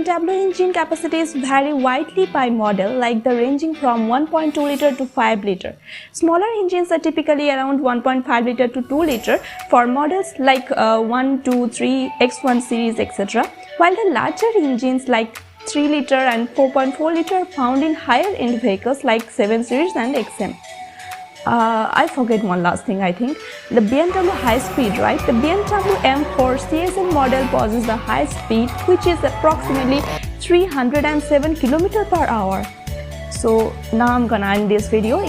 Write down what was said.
BMW engine capacities vary widely by model, like the ranging from 1.2 liter to 5 liter. Smaller engines are typically around 1.5 liter to 2 liter for models like 1, 2, 3, X1 series, etc. While the larger engines like 3 liter and 4.4 liter are found in higher end vehicles like 7 series and XM. I forget one last thing. I think the BMW high speed, right? The BMW M4 CSM model possesses the high speed, which is approximately 307 km per hour. So now I'm gonna end this video.